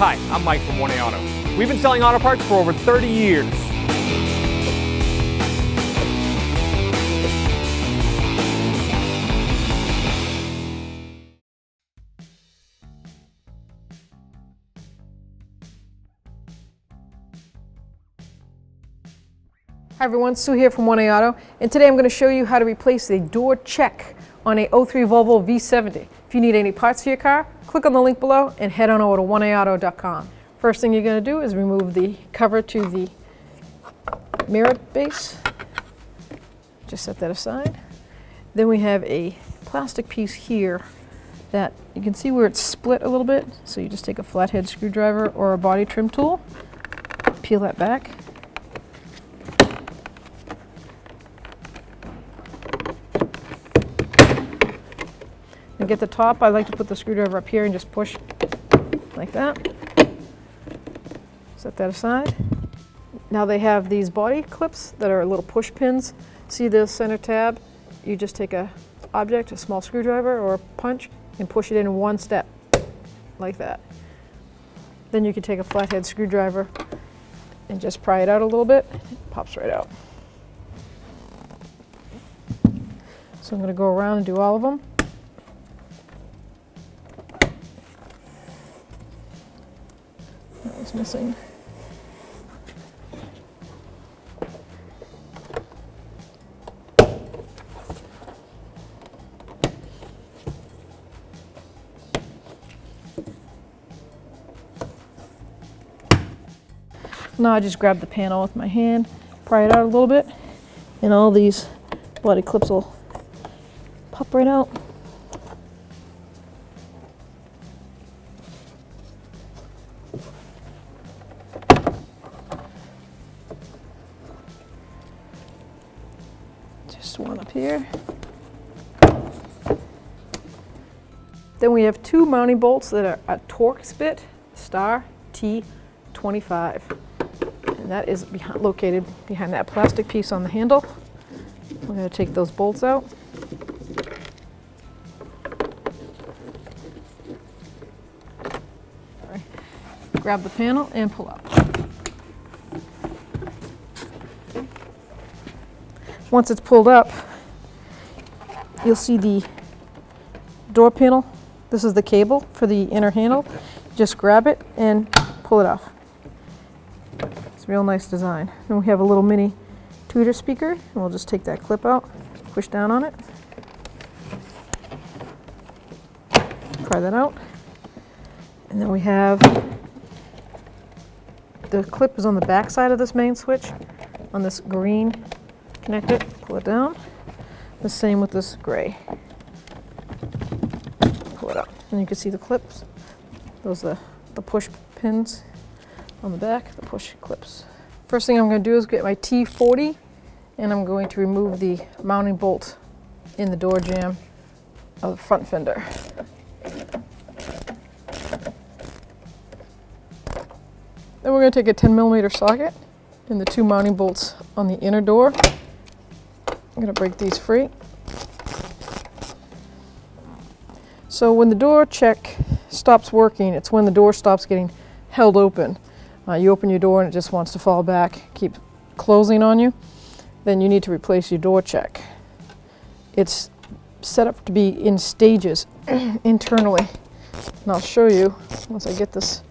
Hi, I'm Mike from 1A Auto. We've been selling auto parts for over 30 years. Hi everyone, Sue here from 1A Auto, and today I'm going to show you how to replace a door check on a 03 Volvo V70. If you need any parts for your car, click on the link below and head on over to 1aauto.com. First thing you're going to do is remove the cover to the mirror base. Just set that aside. Then we have a plastic piece here that you can see where it's split a little bit. So you just take a flathead screwdriver or a body trim tool, peel that back. And get the top, I like to put the screwdriver up here and just push like that. Set that aside. Now they have these body clips that are little push pins. See the center tab? You just take a object, a small screwdriver or a punch, and push it in one step, like that. Then you can take a flathead screwdriver and just pry it out a little bit. It pops right out. So I'm going to go around and do all of them. That was missing. Now I just grab the panel with my hand, pry it out a little bit, and all these body clips will pop right out. Just one up here. Then we have two mounting bolts that are a Torx Bit Star T25. And that is located behind that plastic piece on the handle. We're going to take those bolts out. Sorry. Grab the panel and pull out. Once it's pulled up, you'll see the door panel. This is the cable for the inner handle. Just grab it and pull it off. It's a real nice design. And we have a little mini tweeter speaker, and we'll just take that clip out, push down on it, pry that out. And then we have the clip is on the back side of this main switch, on this green. Connect it, pull it down. The same with this gray. Pull it up. And you can see the clips. Those are the push pins on the back, the push clips. First thing I'm going to do is get my T40, and I'm going to remove the mounting bolt in the door jamb of the front fender. Then we're going to take a 10mm socket and the two mounting bolts on the inner door. I'm going to break these free. So when the door check stops working, it's when the door stops getting held open. You open your door and it just wants to fall back, keep closing on you, then you need to replace your door check. It's set up to be in stages internally. And I'll show you, once I get this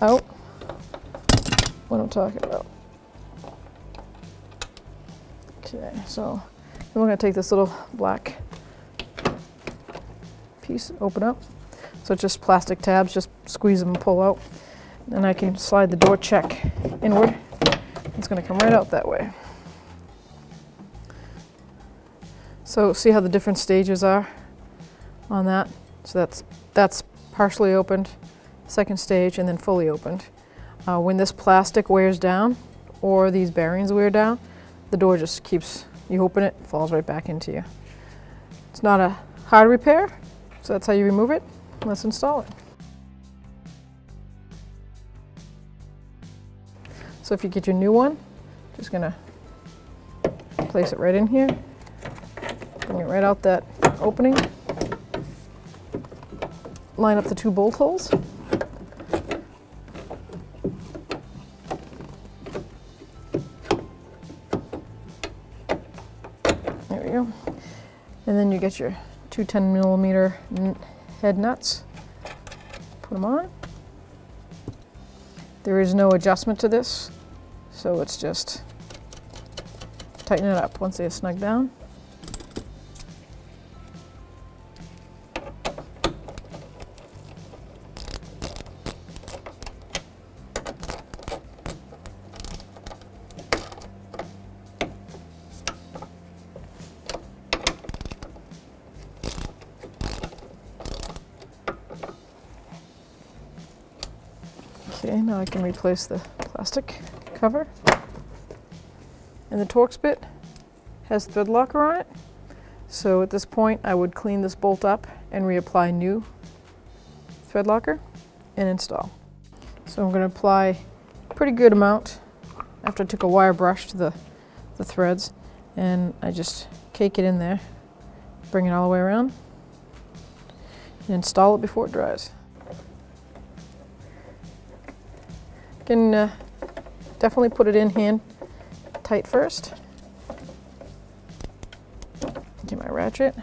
out, what I'm talking about. Okay, so then we're going to take this little black piece, open up. So it's just plastic tabs, just squeeze them and pull out. Then I can slide the door check inward. It's going to come right out that way. So see how the different stages are on that? So that's partially opened, second stage, and then fully opened. When this plastic wears down, or these bearings wear down, the door just keeps, you open it, falls right back into you. It's not a hard repair, so that's how you remove it. Let's install it. So if you get your new one, just gonna place it right in here, bring it right out that opening, line up the two bolt holes, then you get your two 10mm head nuts. Put them on. There is no adjustment to this, so it's just tighten it up once they snug down. Okay, now I can replace the plastic cover. And the Torx bit has thread locker on it. So at this point I would clean this bolt up and reapply new thread locker and install. So I'm going to apply a pretty good amount after I took a wire brush to the threads, and I just cake it in there, bring it all the way around, and install it before it dries. Can definitely put it in hand tight first. Get my ratchet.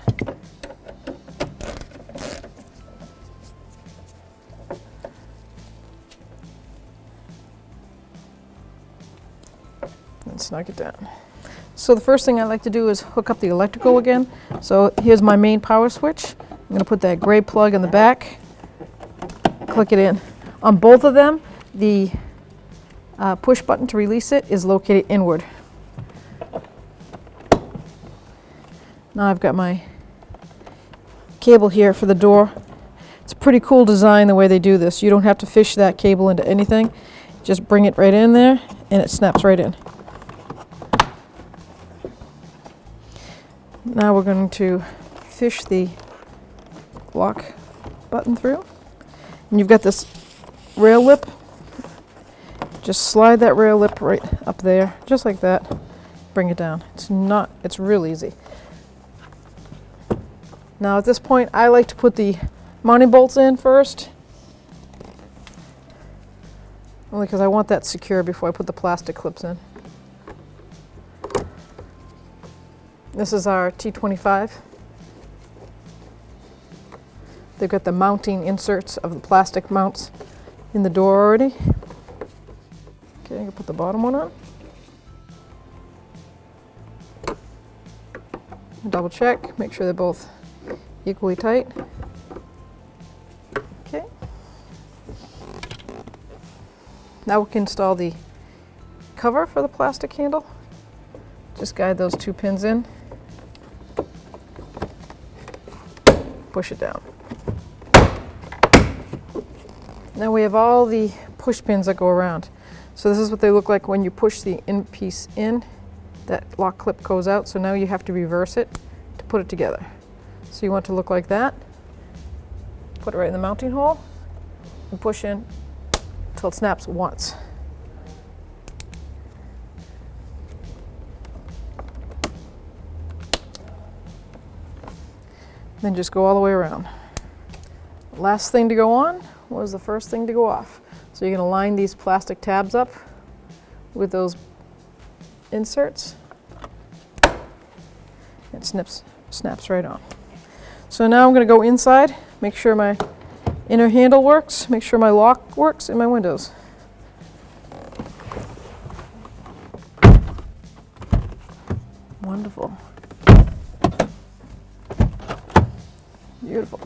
And snug it down. So the first thing I like to do is hook up the electrical again. So here's my main power switch. I'm going to put that gray plug in the back, click it in. On both of them, the push button to release it is located inward. Now I've got my cable here for the door. It's a pretty cool design the way they do this. You don't have to fish that cable into anything. Just bring it right in there and it snaps right in. Now we're going to fish the lock button through. And you've got this rail lip. Just slide that rail lip right up there, just like that. Bring it down. It's real easy. Now at this point, I like to put the mounting bolts in first, only because I want that secure before I put the plastic clips in. This is our T25. They've got the mounting inserts of the plastic mounts in the door already. Okay, I'm gonna put the bottom one on. Double check, make sure they're both equally tight. Okay. Now we can install the cover for the plastic handle. Just guide those two pins in. Push it down. Now we have all the push pins that go around. So this is what they look like when you push the in piece in. That lock clip goes out, so now you have to reverse it to put it together. So you want to look like that. Put it right in the mounting hole and push in until it snaps once. Then just go all the way around. Last thing to go on was the first thing to go off. So you're going to line these plastic tabs up with those inserts. It snaps right on. So now I'm going to go inside, make sure my inner handle works, make sure my lock works, and my windows. Wonderful. Beautiful.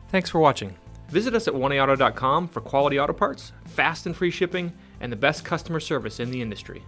Thanks for watching. Visit us at oneauto.com for quality auto parts, fast and free shipping, and the best customer service in the industry.